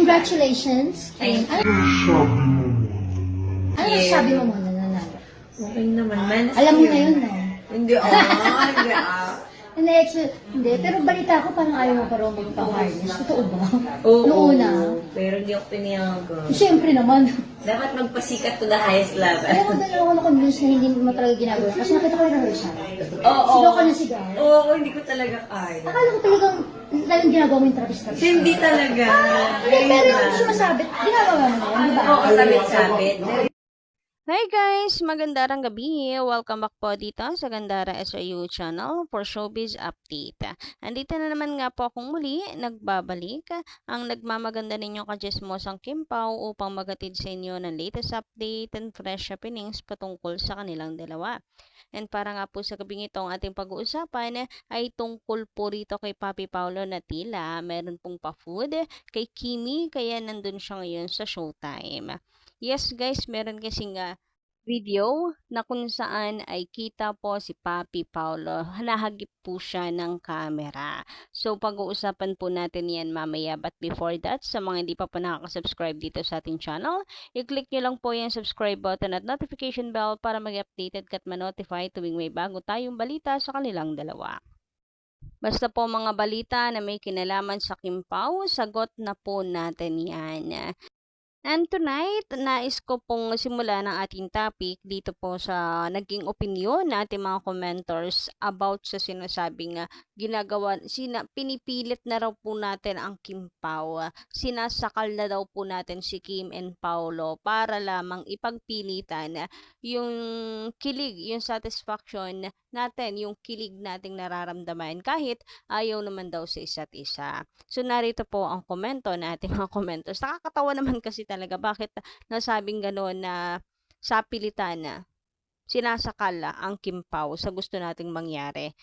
Congratulations, Kim. Ano sabi mo muna nanalo? Okay naman, man. Alam mo na yun, no? Hindi, hindi Hindi, pero balita ko parang ayaw mo pa raw magpa-harness. Totoo ba? Oo. Noong una. Pero hindi ako pinayagan. Siyempre naman. Dapat magpasikat to the highest level. Kaya ko dalawa ako na-convince na hindi mo talaga ginagawa. Kasi nakita ko yung rehearsal. Oo. Sigaw ka na sigaw. Oo, hindi ko talaga kaya. Akala ko talagang ginagawa mo yung trapis-trapis. Hindi talaga. Pero yung sumasabit, ginagawa mo na yun, di ba? Oo, sabit-sabit. Hi guys! Magandang gabi! Welcome back po dito sa Gandara SRU channel for Showbiz Update. Andito na naman nga po akong muli, nagbabalik ang nagmamaganda ninyong kajismosang Kim Pao upang magatid sa inyo ng latest update and fresh happenings patungkol sa kanilang dalawa. And para nga po sa gabing ito, ang ating pag-uusapan ay tungkol po rito kay Papi Paolo na tila meron pong pa-food kay Kimi kaya nandun siya ngayon sa Showtime. Yes guys, meron kasing video na kung saan ay kita po si Papi Paolo. Nahagip po siya ng camera. So pag-uusapan po natin yan mamaya. But before that, sa mga hindi pa po nakaka-subscribe dito sa ating channel, i-click nyo lang po yung subscribe button at notification bell para mag-updated at ma-notify tuwing may bago tayong balita sa kanilang dalawa. Basta po mga balita na may kinalaman sa Kim Pao, sagot na po natin yan. And tonight, nais ko pong simula ng ating topic dito po sa naging opinion ng ating mga commenters about sa sinasabing pinipilit na raw po natin ang Kim Pao. Sinasakal na daw po natin si Kim and Paolo para lamang ipagpilitan yung kilig, yung satisfaction natin, yung kilig nating nararamdaman kahit ayaw naman daw sa isa't isa. So narito po ang komento na ating mga commenters. Nakakatawa naman kasi talaga bakit nasabing gano'n na sapilitan na sinasakal ang Kim Pao sa gusto nating mangyari.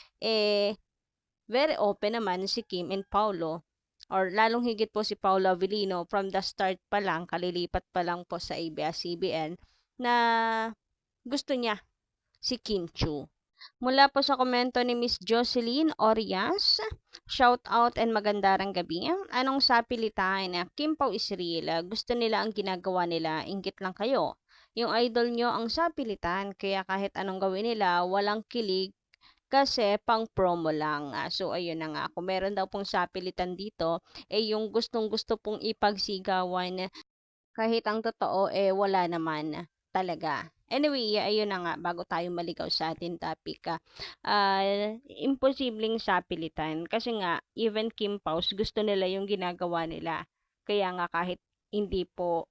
Very open naman si Kim and Paolo or lalong higit po si Paolo Avellino from the start pa lang, kalilipat pa lang po sa ABS-CBN na gusto niya si Kim Chiu. Mula po sa komento ni Miss Jocelyn Orias, shout out and magandang gabi. Anong sapilitan? Kim Pao is real. Gusto nila ang ginagawa nila, inggit lang kayo. Yung idol nyo ang sapilitan, kaya kahit anong gawin nila, walang kilig kasi pang promo lang. So ayun na nga, kung meron daw pong sapilitan dito, yung gustong-gusto pong ipagsigawan, kahit ang totoo, wala naman talaga. Anyway, ayun na nga, bago tayo maligaw sa ating topic, imposibleng sapilitan. Kasi nga, even Kim Pao, gusto nila yung ginagawa nila. Kaya nga kahit hindi po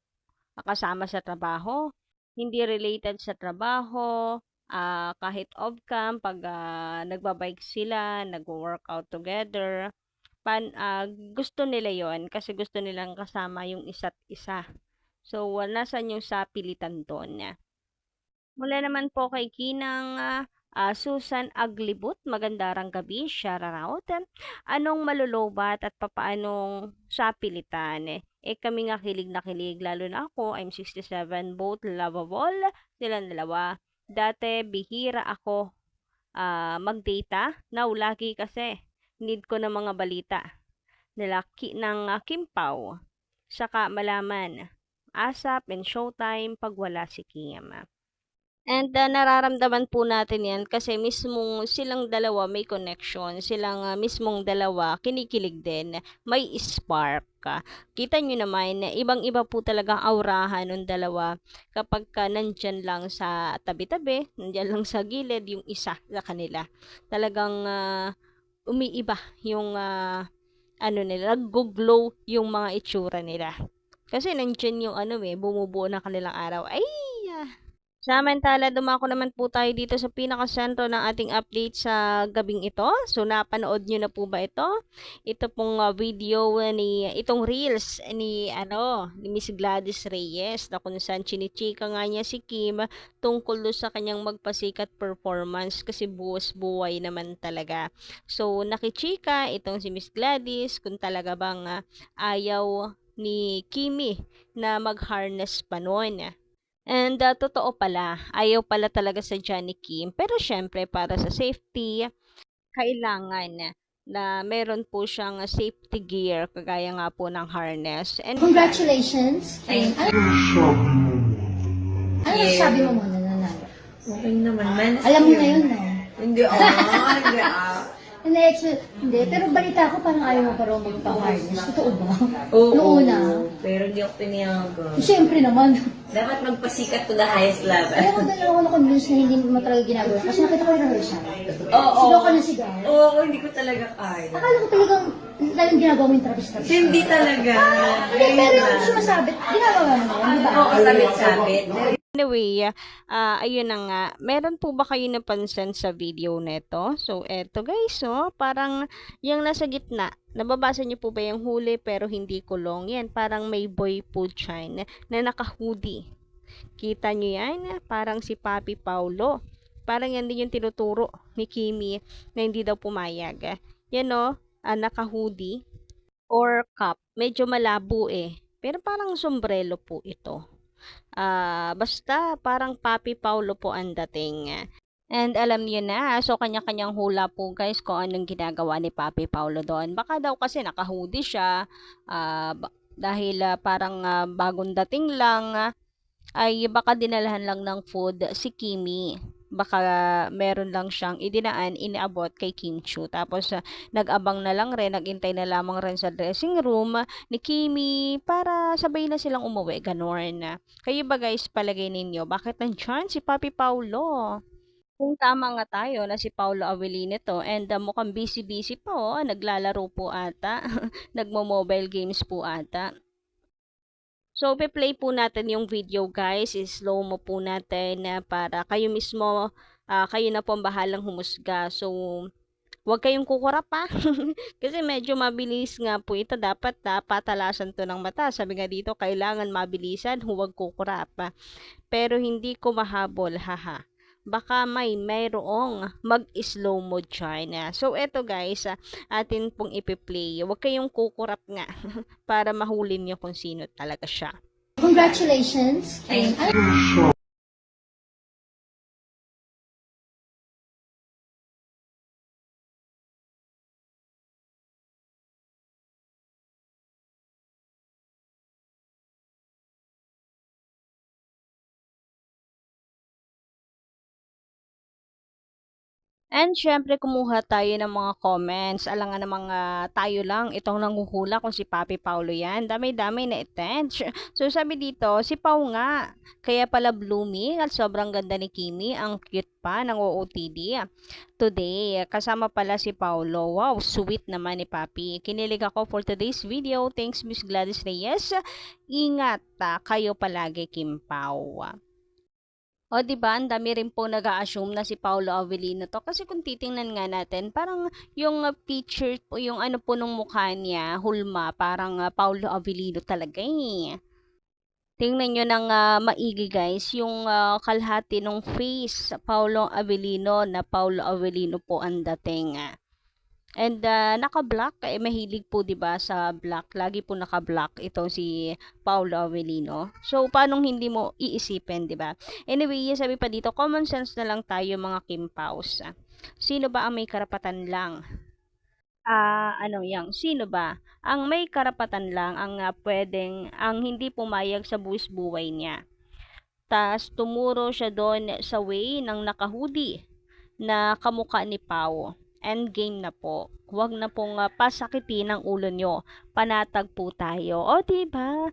kasama sa trabaho, hindi related sa trabaho, kahit off-cam, pag nagbabike sila, nag-workout together, gusto nila yon kasi gusto nilang kasama yung isa't isa. So, nasan yung sapilitan doon? Mula naman po kay Kinang Susan Aglibut, magandang gabi, shout out. Anong malulobat at papaanong sapilitan? Kami nga kilig na kilig, lalo na ako, I'm 67, both lovable, silang dalawa. Dati, bihira ako mag-data, now lagi kasi, need ko ng mga balita nila ng Kim Pao, saka malaman, ASAP and Showtime pag wala si Kim. And nararamdaman po natin yan kasi mismong silang dalawa may connection. Silang mismong dalawa kinikilig din. May spark. Kita nyo naman, ibang-iba po talaga ang aurahan ng dalawa kapag nandyan lang sa tabi-tabi, nandyan lang sa gilid yung isa sa kanila. Talagang umiiba yung nila, nag-glow yung mga itsura nila. Kasi nandyan yung bumubuo ng kanilang araw. Ay! Samantala, dumako naman po tayo dito sa pinakasentro ng ating update sa gabing ito. So, napanood nyo na po ba ito? Ito pong video itong reels ni Miss Gladys Reyes na kung saan chinichika nga niya si Kim tungkol sa kanyang magpasikat performance kasi buwas buhay naman talaga. So, nakichika itong si Miss Gladys kung talaga bang ayaw ni Kimi na mag-harness pa noon. And totoo pala, ayaw pala talaga sa Johnny Kim. Pero syempre, para sa safety, kailangan na meron po siyang safety gear kagaya nga po ng harness. And Congratulations. Thank Ano Yeah. sabi mo muna nanalo? Okay naman, man. Alam mo na yun, no? Hindi, hindi, Hindi, pero balita ko parang ayaw mo pa raw magpa-harness. Totoo ba? Oo. Noong una. Pero hindi ako pinayagan. Siyempre naman. Dapat magpasikat to the highest level. Kaya ako dalawa ako na-convince na hindi mo talaga ginagawa. Kasi nakita ko yung rehearsal. Oo. Sigaw ka ng sigaw. Oo, hindi ko talaga kaya. Akala ko talagang ginagawa mo yung trapis-trapis. Hindi talaga. Hindi, pero yung sumasabit, ginagawa mo na, di ba? Oo, sabit-sabit. anyway, ayun na nga. Meron po ba kayo napansin sa video neto? So, eto guys, oh, parang yung nasa gitna. Nababasa niyo po ba yung huli pero hindi kulong? Yan, parang may boy po dyan na naka-hoodie. Kita niyo yan? Parang si Papi Paulo. Parang yan din yung tinuturo ni Kimi na hindi daw pumayag. Yan o, naka-hoodie or cap. Medyo malabo eh. Pero parang sombrero po ito. Basta parang Papi Paulo po ang dating. And alam niyo na, so kanya-kanyang hula po guys kung anong ginagawa ni Papi Paulo doon. Baka daw kasi naka-hoodie siya dahil parang bagong dating lang. Ay baka dinalahan lang ng food si Kimi. Baka meron lang siyang idinaan, iniabot kay Kim Chiu. Tapos nag-abang na lang rin, nag-intay na lamang rin sa dressing room ni Kimi para sabay na silang umuwi. Ganon. Kayo ba guys, palagay ninyo, bakit nandyan si Papi Paulo? Kung tama nga tayo na si Paulo Avelino to and mukhang busy-busy pa oh, naglalaro po ata, nagmo-mobile games po ata. So, pe-play po natin yung video guys. Slow mo po natin para kayo mismo, kayo na po ang bahalang humusga. So, huwag kayong kukurap ha. Kasi medyo mabilis nga po ito. Dapat patalasan to ng mata. Sabi nga dito, kailangan mabilisan, huwag kukurap. Pero hindi ko mahabol, haha. Baka mayroong mag-slow mo dyan. So, eto guys, atin pong ipi-play. Huwag kayong kukurap nga para mahuli nyo kung sino talaga siya. Congratulations. Thank you. And syempre kumuha tayo ng mga comments. Alangan ng mga tayo lang itong nanguhula kung si Papi Paulo yan. Dami-dami na attend. So sabi dito, si Pau nga. Kaya pala blooming at sobrang ganda ni Kimi. Ang cute pa ng OOTD. Today, kasama pala si Paulo. Wow, sweet naman ni Papi. Kinilig ako for today's video. Thanks Miss Gladys Reyes. Ingat kayo palagi, Kim Pau. O, diba, ang dami rin po nag-a-assume na si Paulo Avelino to. Kasi kung titingnan nga natin, parang yung picture po, yung ano po nung mukha niya, hulma, parang Paulo Avelino talaga eh. Tingnan nyo ng maigi guys, yung kalahati ng face, Paulo Avelino na Paulo Avelino po ang dating. And naka-black, mahilig po 'di ba sa black. Lagi po naka-black itong si Paulo Avelino. So paano hindi mo iisipin, 'di ba? Anyway, sabi pa dito, common sense na lang tayo mga Kim Paus. Sino ba ang may karapatan lang? Sino ba ang may karapatan lang ang pwedeng ang hindi pumayag sa buwis-buhay niya? Tas tumuro siya doon sa way ng naka-hoodie na kamukha ni Pau. Endgame na po. Huwag na pong pasakitin ang ulo nyo. Panatag po tayo. O, diba?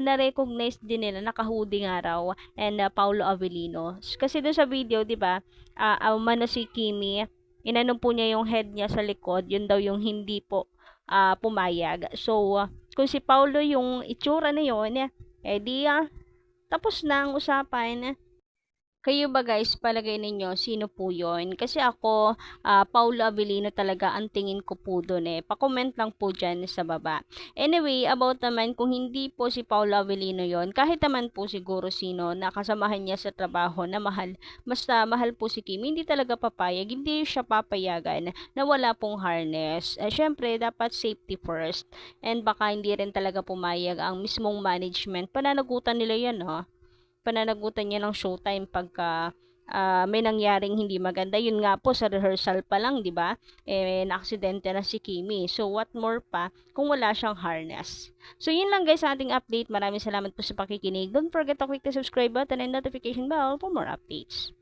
Na-recognize din nila, naka-hoodie nga raw, and Paulo Avelino. Kasi doon sa video, diba, umano si Kimi, inanong po niya yung head niya sa likod, yun daw yung hindi po pumayag. So, kung si Paulo yung itsura na yun, tapos na ang usapan. Kayo ba guys, palagay ninyo, sino po yun? Kasi ako, Paulo Avelino talaga ang tingin ko po doon eh. Pa-comment lang po dyan sa baba. Anyway, about naman kung hindi po si Paulo Avelino yon, kahit naman po siguro sino na kasamahan niya sa trabaho na mahal, basta mahal po si Kim, hindi talaga papayag, hindi siya papayagan na wala pong harness. Syempre, dapat safety first. And baka hindi rin talaga pumayag ang mismong management. Pananagutan nila yan, ha? Pananagutan niya ng showtime pagka may nangyaring hindi maganda. Yun nga po sa rehearsal pa lang, 'di ba? Na-aksidente na si Kimi. So what more pa kung wala siyang harness. So yun lang guys sa ating update. Maraming salamat po sa pakikinig. Don't forget to click the subscribe button and notification bell for more updates.